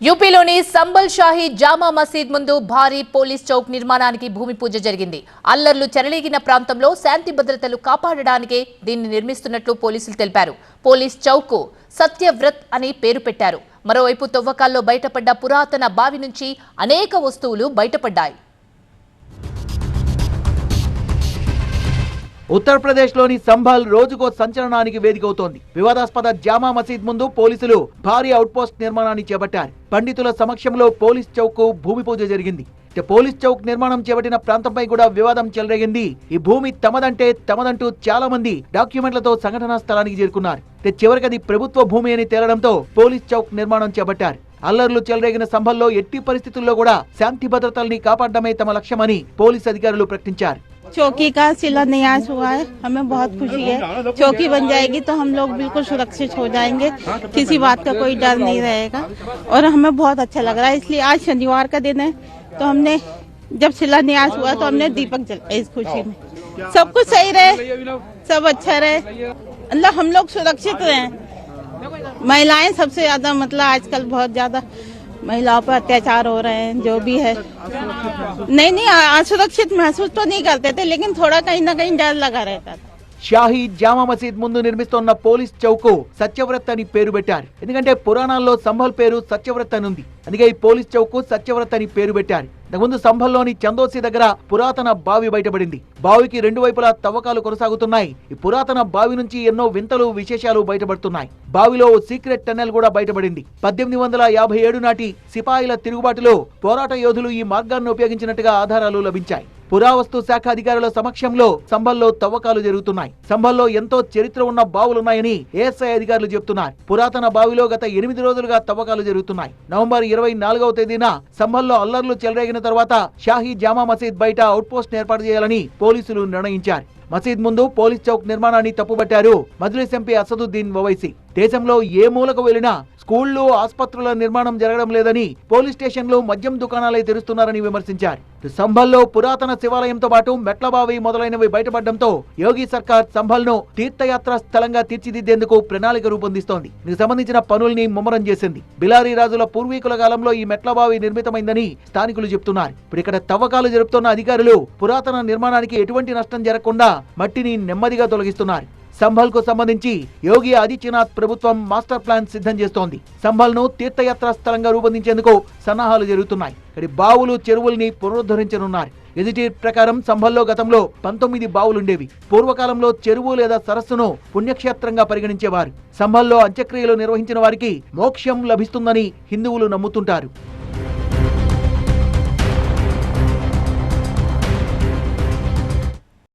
యూపీలోని సంబల్ షాహీ జామా మసీద్ ముందు భారీ పోలీస్ చౌక్ నిర్మాణానికి భూమి పూజ జరిగింది. అల్లర్లు చెలరేగిన ప్రాంతంలో శాంతి భద్రతలు కాపాడడానికే దీన్ని నిర్మిస్తున్నట్లు పోలీసులు తెలిపారు. పోలీస్ చౌక్ సత్యవ్రత్ అని పేరు పెట్టారు. మరోవైపు తవ్వకాల్లో బయటపడ్డ పురాతన బావి నుంచి అనేక వస్తువులు బయటపడ్డాయి. ఉత్తరప్రదేశ్లోని సంభల్ రోజుకో సంచలనానికి వేదికవుతోంది. వివాదాస్పద జామా మసీద్ ముందు పోలీసులు భారీ అవుట్పోస్ట్ నిర్మాణాన్ని చేపట్టారు. పండితుల సమక్షంలో పోలీస్ చౌక్ భూమి పూజ జరిగింది. పోలీస్ చౌక్ నిర్మాణం చేపట్టిన ప్రాంతంపై కూడా వివాదం చెలరేగింది. ఈ భూమి తమదంటూ చాలా మంది డాక్యుమెంట్లతో సంఘటనా స్థలానికి చేరుకున్నారు. చివరికి అది ప్రభుత్వ భూమి అని తేలడంతో పోలీస్ చౌక్ నిర్మాణం చేపట్టారు. అల్లర్లు చెలరేగిన సంభల్లో ఎట్టి పరిస్థితుల్లో కూడా శాంతి భద్రతల్ని కాపాడడమే తమ లక్ష్యమని పోలీస్ అధికారులు ప్రకటించారు. चौकी का शिलान्यास हुआ है, हमें बहुत खुशी है। चौकी बन जाएगी तो हम लोग बिल्कुल सुरक्षित हो जाएंगे, किसी बात का कोई डर नहीं रहेगा और हमें बहुत अच्छा लग रहा है। इसलिए आज शनिवार का दिन है तो हमने जब शिलान्यास हुआ तो हमने दीपक जलाए इस खुशी में। सब कुछ सही रहे, सब अच्छा रहे, मतलब हम लोग सुरक्षित रहे। महिलाएं सबसे ज्यादा मतलब आजकल बहुत ज्यादा महिलाओं पर अत्याचार हो रहे हैं, जो भी है नहीं असुरक्षित महसूस तो नहीं करते थे, लेकिन थोड़ा कहीं ना कहीं डर लगा रहता था। షాహీ జామా మసీద్ ముందు నిర్మిస్తున్న పోలీస్ చౌక్ సత్యవ్రత్ అని పేరు పెట్టారు. ఎందుకంటే పురాణాల్లో సంభల్ పేరు సత్యవ్రత్ అని ఉంది. అందుకే ఈ పోలీస్ చౌక్ సత్యవ్రత్ అని పేరు పెట్టారు. ముందు సంభల్లోని చందోసి దగ్గర పురాతన బావి బయటపడింది. బావికి రెండు వైపులా తవ్వకాలు కొనసాగుతున్నాయి. ఈ పురాతన బావి నుంచి ఎన్నో వింతలు విశేషాలు బయటపడుతున్నాయి. బావిలో ఓ సీక్రెట్ టన్నెల్ కూడా బయటపడింది. 1857 నాటి సిపాయిల తిరుగుబాటులో పోరాట యోధులు ఈ మార్గాన్ని ఉపయోగించినట్టుగా ఆధారాలు లభించాయి. పురావస్తు శాఖ అధికారుల సమక్షంలో సంభల్లో తవ్వకాలు జరుగుతున్నాయి. సంభల్లో ఎంతో చరిత్ర ఉన్న బావులున్నాయని ఏఎస్ఐ అధికారులు చెబుతున్నారు. పురాతన బావిలో గత 8 రోజులుగా తవ్వకాలు జరుగుతున్నాయి. నవంబర్ 24వ తేదీన సంభల్లో అల్లర్లు చెలరేగిన తర్వాత షాహీ జామా మసీద్ బయట అవుట్పోస్ట్ ఏర్పాటు చేయాలని పోలీసులు నిర్ణయించారు. మసీద్ ముందు పోలీస్ చౌక్ నిర్మాణాన్ని తప్పుపట్టారు మజ్లిస్ ఎంపీ అసదుద్దీన్ ఓవైసీ. దేశంలో ఏ మూలకు వెళ్లినా స్కూళ్లు, ఆసుపత్రుల నిర్మాణం జరగడం లేదని, పోలీస్ స్టేషన్లు, మద్యం దుకాణాలే తెరుస్తున్నారని విమర్శించారు. సంభల్లో పురాతన శివాలయంతో పాటు మెట్లబావి మొదలైనవి బయటపడడంతో యోగి సర్కార్ సంభల్ను తీర్థయాత్ర స్థలంగా తీర్చిదిద్దేందుకు ప్రణాళిక రూపొందిస్తోంది. దీనికి సంబంధించిన పనుల్ని ముమ్మరం చేసింది. బిలారీ రాజుల పూర్వీకుల కాలంలో ఈ మెట్లబావి నిర్మితమైందని స్థానికులు చెబుతున్నారు. ఇప్పుడు ఇక్కడ తవ్వకాలు జరుపుతున్న అధికారులు పురాతన నిర్మాణానికి ఎటువంటి నష్టం జరగకుండా మట్టిని నెమ్మదిగా తొలగిస్తున్నారు. సంభల్ కు సంబంధించి యోగి ఆదిత్యనాథ్ ప్రభుత్వం మాస్టర్ ప్లాన్ సిద్ధం చేస్తోంది. సంభల్ ను తీర్థయాత్రా స్థలంగా రూపొందించేందుకు సన్నాహాలు జరుగుతున్నాయి. ఇక్కడ బావులు, చెరువుల్ని పునరుద్ధరించనున్నారు. ఎజిటి ప్రకారం సంభల్లో గతంలో 19 బావులుండేవి. పూర్వకాలంలో చెరువు లేదా సరస్సును పుణ్యక్షేత్రంగా పరిగణించేవారు. సంభల్లో అంత్యక్రియలు నిర్వహించిన వారికి మోక్షం లభిస్తుందని హిందువులు నమ్ముతుంటారు.